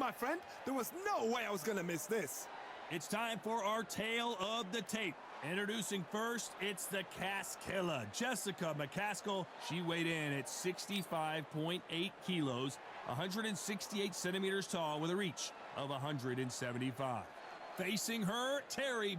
my friend. There was no way I was going to miss this. It's time for our tale of the tape. Introducing first, it's the Cask Killer, Jessica McCaskill. She weighed in at 65.8 kilos, 168 centimeters tall with a reach of 175. Facing her, Terry,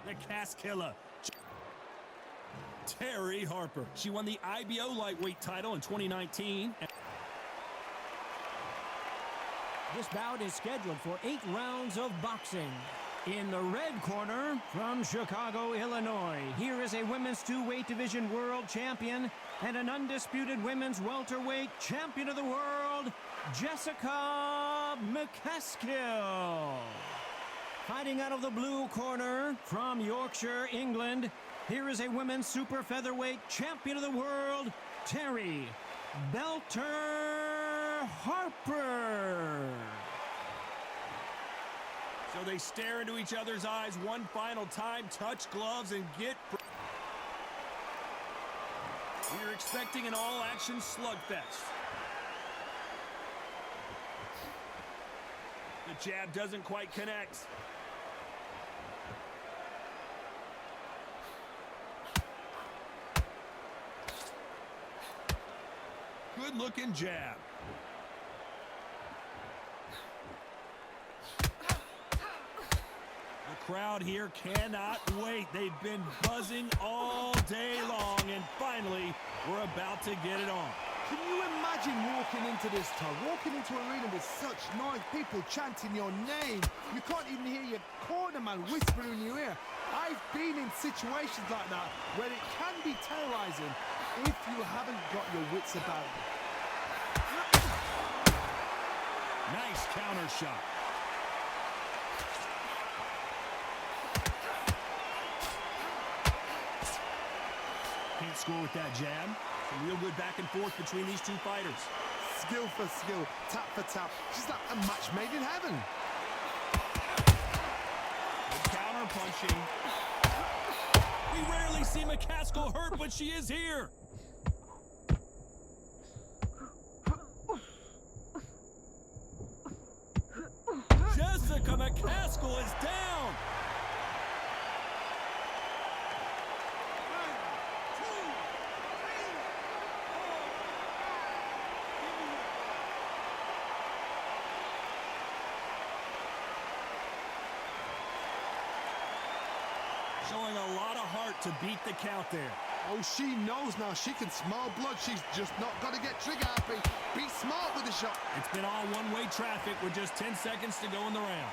the Cask Killer, Terry Harper. She won the IBO lightweight title in 2019. This bout is scheduled for 8 rounds of boxing. In the red corner, from Chicago, Illinois, here is a women's 2-weight division world champion and an undisputed women's welterweight champion of the world, Jessica McCaskill. Fighting out of the blue corner, from Yorkshire, England, here is a women's super featherweight champion of the world, Terry Belter Harper. So they stare into each other's eyes one final time, touch gloves, and get... We're expecting an all-action slugfest. The jab doesn't quite connect. Good-looking jab. The crowd here cannot wait. They've been buzzing all day long, and finally, we're about to get it on. Can you imagine walking into this town, walking into an arena with such noise, people chanting your name? You can't even hear your cornerman whispering in your ear. I've been in situations like that where it can be terrorizing if you haven't got your wits about you. Nice counter shot. Can't score with that jab. Some real good back and forth between these two fighters. Skill for skill, tap for tap. She's like a match made in heaven. Good counter punching. We rarely see McCaskill hurt, but she is here. Jessica McCaskill is down. Showing a lot of heart to beat the count there. Oh, she knows now. She can smell blood. She's just not got to get trigger happy. Be smart with the shot. It's been all one-way traffic with just 10 seconds to go in the round.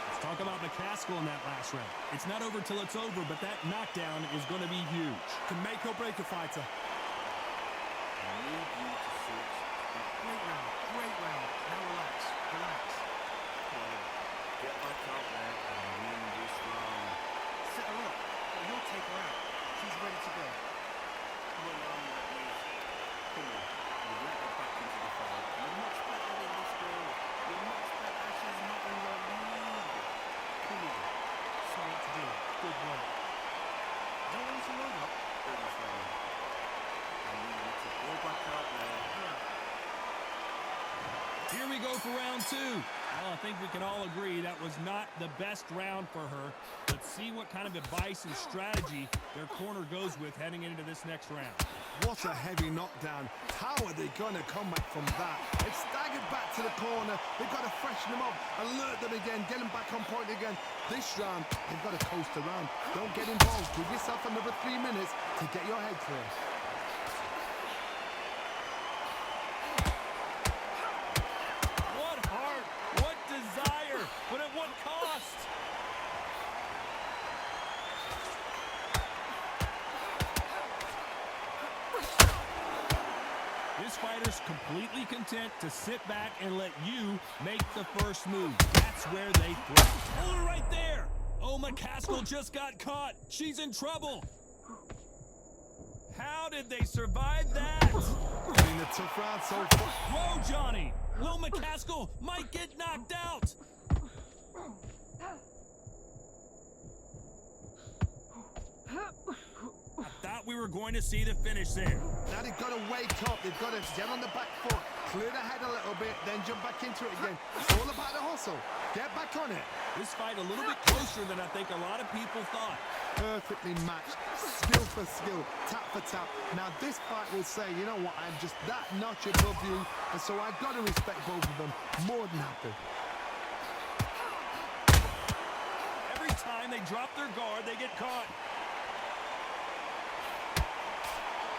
Let's talk about McCaskill in that last round. It's not over till it's over, but that knockdown is going to be huge. Can make or break a fighter. Great round. Now relax. Get back out there and win this round. Set her up. You'll take her out. She's ready to go. Come on, come on. You let her back into the fight. You're much better than this girl. You're much better. She's not in your league. Come on. Smart to do. Good work. Don't want to load up. Good round. And you need to go back out there. Here we go for round 2. Well, I think we can all agree that was not the best round for her. Let's see what kind of advice and strategy their corner goes with heading into this next round. What a heavy knockdown. How are they going to come back from that? They've staggered back to the corner. They've got to freshen them up, alert them again, get them back on point again. This round, they've got to coast around. Don't get involved. Give yourself another 3 minutes to get your head clear. But at what cost? This fighter's completely content to sit back and let you make the first move. That's where they throw. Hold her right there. Oh, McCaskill just got caught. She's in trouble. How did they survive that? Been a tough round so far. Whoa, Johnny. Will McCaskill might get knocked out. were going to see the finish there. Now they've got to wake up. They've got to get on the back foot, clear the head a little bit, then jump back into it again. It's all about the hustle. Get back on it. This fight a little bit closer than I think a lot of people thought. Perfectly matched, skill for skill, tap for tap. Now this fight will say, you know what, I'm just that notch above you, and so I've got to respect both of them. More than happy. Every time they drop their guard, they get caught.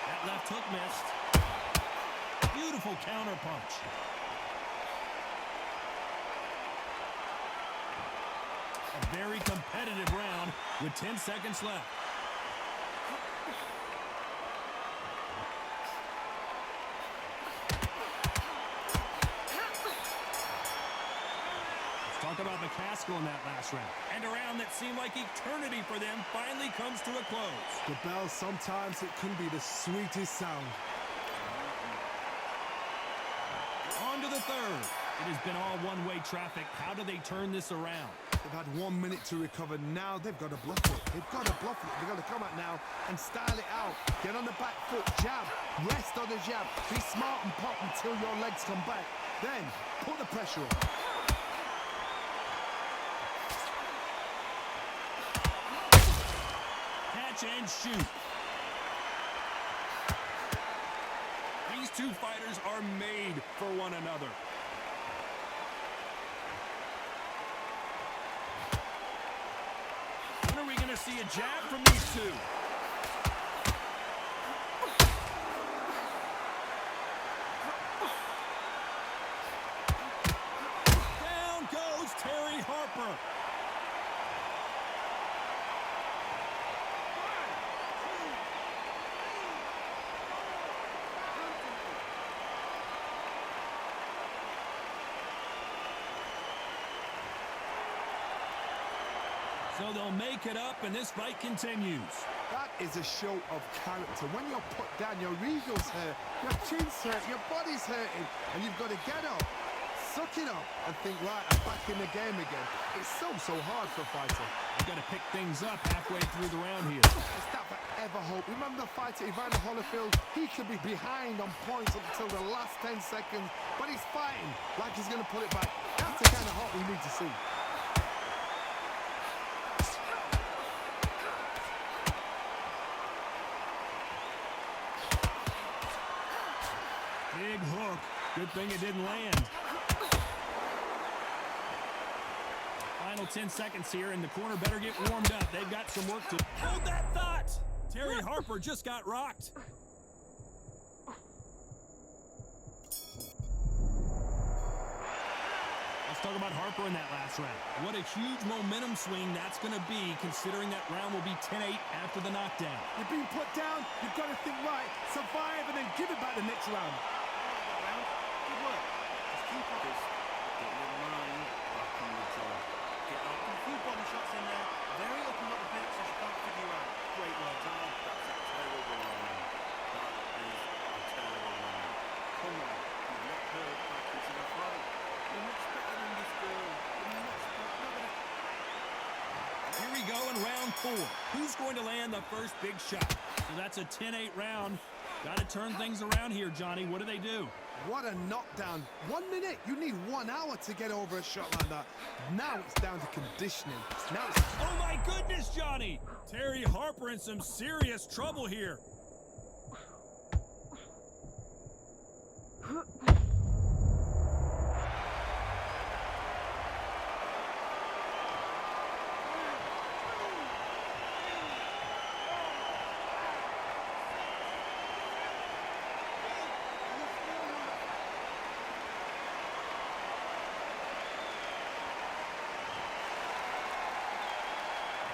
That left hook missed. Beautiful counter punch. A very competitive round with 10 seconds left. Let's talk about McCaskill in that last round. And a round that seemed like eternity for them finally comes to a close. The bell, sometimes it can be the sweetest sound. On to the third. It has been all one-way traffic. How do they turn this around? They've had 1 minute to recover. Now they've got to bluff it. They've got to bluff it. They've got to come out now and style it out. Get on the back foot, jab, rest on the jab. Be smart and pop until your legs come back. Then put the pressure on. Catch and shoot. These two fighters are made for one another. When are we going to see a jab from these two? Down goes Terry Harper. So they'll make it up, and this fight continues. That is a show of character. When you're put down, your ego's hurt, your chin's hurt, your body's hurting, and you've got to get up, suck it up, and think, right, I'm back in the game again. It's so hard for a fighter. You've got to pick things up halfway through the round here. Is that forever hope? Remember the fighter, Evander Holyfield? He could be behind on points until the last 10 seconds, but he's fighting like he's going to pull it back. That's the kind of hope we need to see. Big hook. Good thing it didn't land. Final 10 seconds here, and the corner better get warmed up. They've got some work to... Hold that thought! Terry Harper just got rocked. Let's talk about Harper in that last round. What a huge momentum swing that's going to be, considering that round will be 10-8 after the knockdown. You're being put down, you've got to think right, survive, and then give it back the next round. Good work. Just keep on this. Get your mind back on the job. Get up. A few body shots in there. Very up and up the pitch, so you can't figure out. Great work, John. That's a terrible round. That is a terrible round. Come on. You've not heard back into the fight. You're much better than this girl. You're much better. Here we go in round 4. Who's going to land the first big shot? So that's a 10-8 round. Got to turn things around here, Johnny. What do they do? What a knockdown. 1 minute. You need 1 hour to get over a shot like that. Now it's down to conditioning. Now it's... Oh, my goodness, Johnny! Terry Harper in some serious trouble here.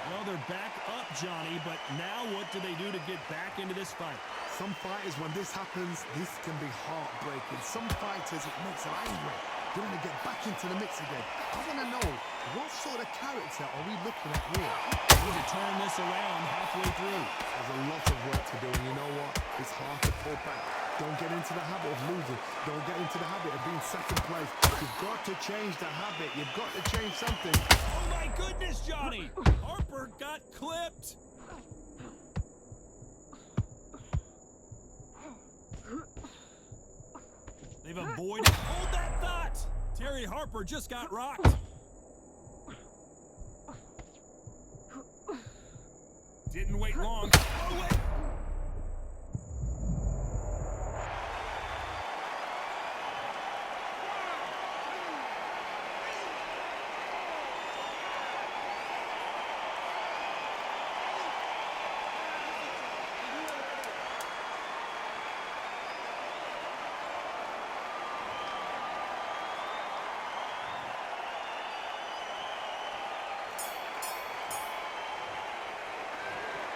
Well, they're back up, Johnny, but now what do they do to get back into this fight? Some fighters, when this happens, this can be heartbreaking. Some fighters, it makes them angry. They want to get back into the mix again. I want to know, what sort of character are we looking at here? They need to turn this around halfway through. There's a lot of work to do, and you know what? It's hard to pull back. Don't get into the habit of losing. Don't get into the habit of being second place. You've got to change the habit. You've got to change something. Oh, my goodness, Johnny! Harper got clipped. They've avoided. Hold that thought! Terry Harper just got rocked. Didn't wait long. Oh, wait!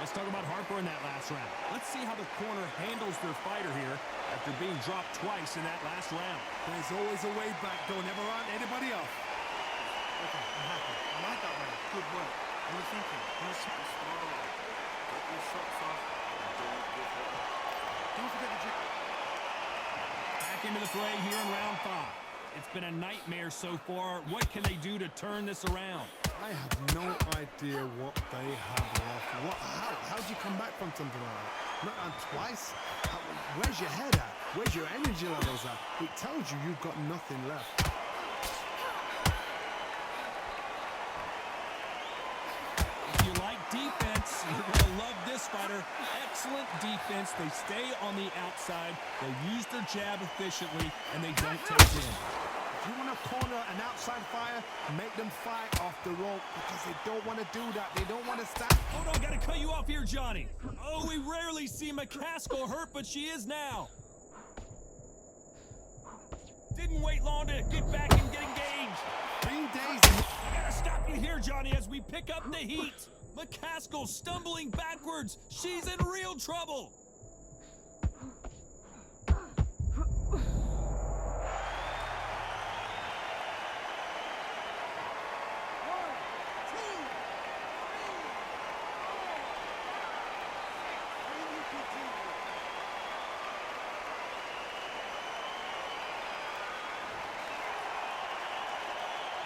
Let's talk about Harper in that last round. Let's see how the corner handles their fighter here after being dropped twice in that last round. There's always a way back. Don't ever run anybody off. Okay, I'm happy. I like that round. Good work. What are you thinking? Get your shots off and don't give up. Don't forget the jab. Back into the fray here in round 5. It's been a nightmare so far. What can they do to turn this around? I have no idea what they have left. How'd you come back from something like that? Not on twice? Where's your head at? Where's your energy levels at? It tells you you've got nothing left. If you like defense, you're going to love this fighter. Excellent defense. They stay on the outside. They use their jab efficiently, and they don't take in. If you want to corner an outside fighter, make them fight off the rope because they don't want to do that. They don't want to stand. Hold on, gotta cut you off here, Johnny. Oh, we rarely see McCaskill hurt, but she is now. Didn't wait long to get back and get engaged. 3 days. I gotta stop you here, Johnny, as we pick up the heat. McCaskill stumbling backwards. She's in real trouble.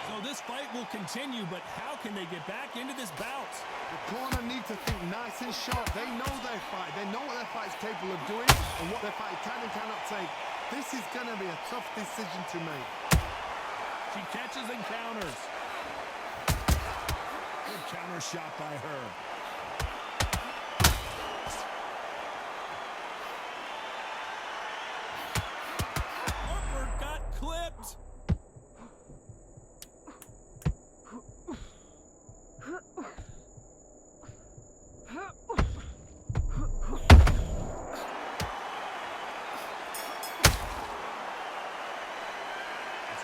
So this fight will continue, but how can they get back into this bout? The corner need to think nice and sharp. They know their fight. They know what their fight's capable of doing and what their fight can and cannot take. This is going to be a tough decision to make. She catches and counters. Good counter shot by her. Harper got clipped.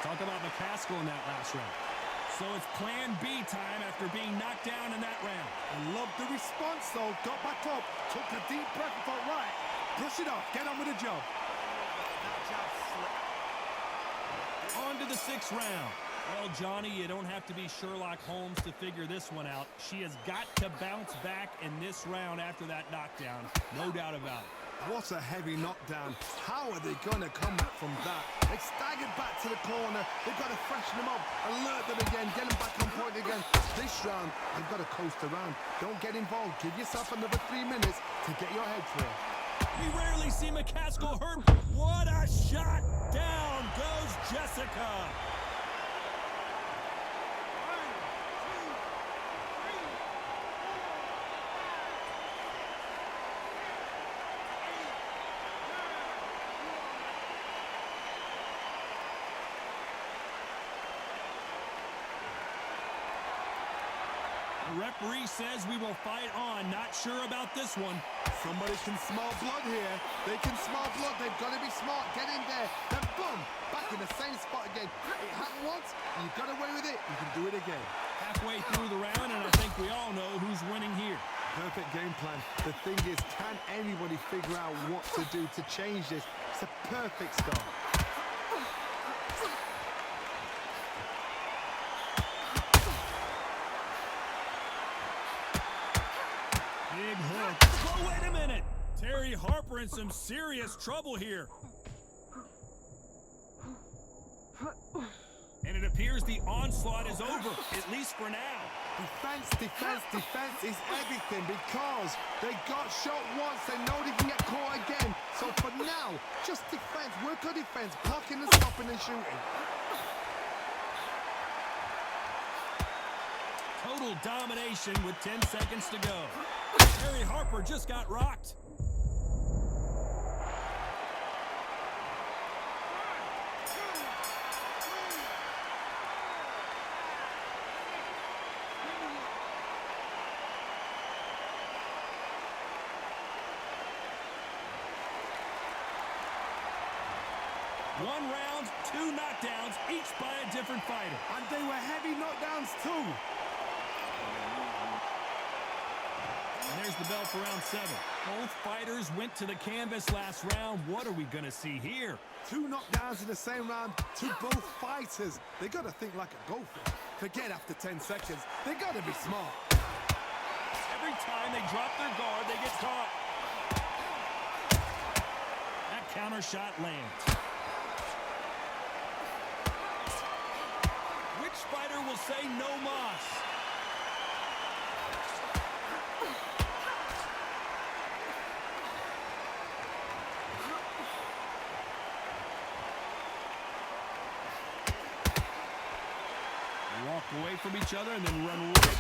Talk about McCaskill in that last round. So it's plan B time after being knocked down in that round. I love the response, though. Got back up, took a deep breath and thought, right, brush it off, get on with the job. That jab slipped. On to the 6th round. Well, Johnny, you don't have to be Sherlock Holmes to figure this one out. She has got to bounce back in this round after that knockdown. No doubt about it. What a heavy knockdown. How are they going to come back from that? They staggered back to the corner. They've got to freshen them up, alert them again, get them back on point again. This round, they've got to coast around. Don't get involved. Give yourself another 3 minutes to get your head clear. We rarely see McCaskill hurt. What a shot! Down goes Jessica. The referee says we will fight on. Not sure about this one. Somebody can smell blood here. They can smell blood. They've got to be smart. Get in there. Then boom, back in the same spot again. It happened once. You got away with it. You can do it again. Halfway through the round, and I think we all know who's winning here. Perfect game plan. The thing is, can anybody figure out what to do to change this? It's a perfect start. Big hook. Oh, wait a minute. Terry Harper in some serious trouble here. And it appears the onslaught is over, at least for now. Defense, defense, defense is everything because they got shot once. They know they can get caught again. So for now, just defense, work on defense, blocking and stopping and shooting. Total domination with 10 seconds to go. Harry Harper just got rocked. One round, 2 knockdowns, each by a different fighter. And they were heavy knockdowns too. And there's the bell for round 7. Both fighters went to the canvas last round. What are we going to see here? 2 knockdowns in the same round to both fighters. They got to think like a gopher. Forget after 10 seconds. They got to be smart. Every time they drop their guard, they get caught. That counter shot lands. Which fighter will say no mas? They walk away from each other and then run right.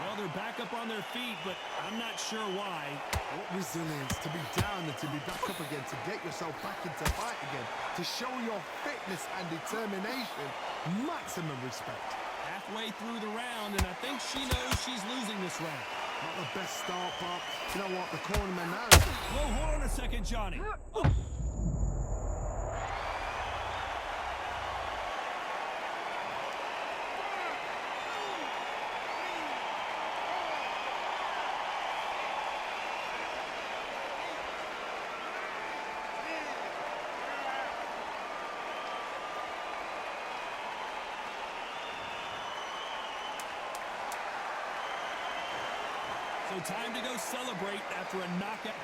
Well, they're back up on their feet, but I'm not sure why. What resilience to be down and to be back up again, to get yourself back into fight again, to show your fitness and determination. Maximum respect. Halfway through the round, and I think she knows she's losing this round. Not the best start, but you know what? The cornerman now. Whoa, hold on a second, Johnny. Oh. So time to go celebrate after a knockout.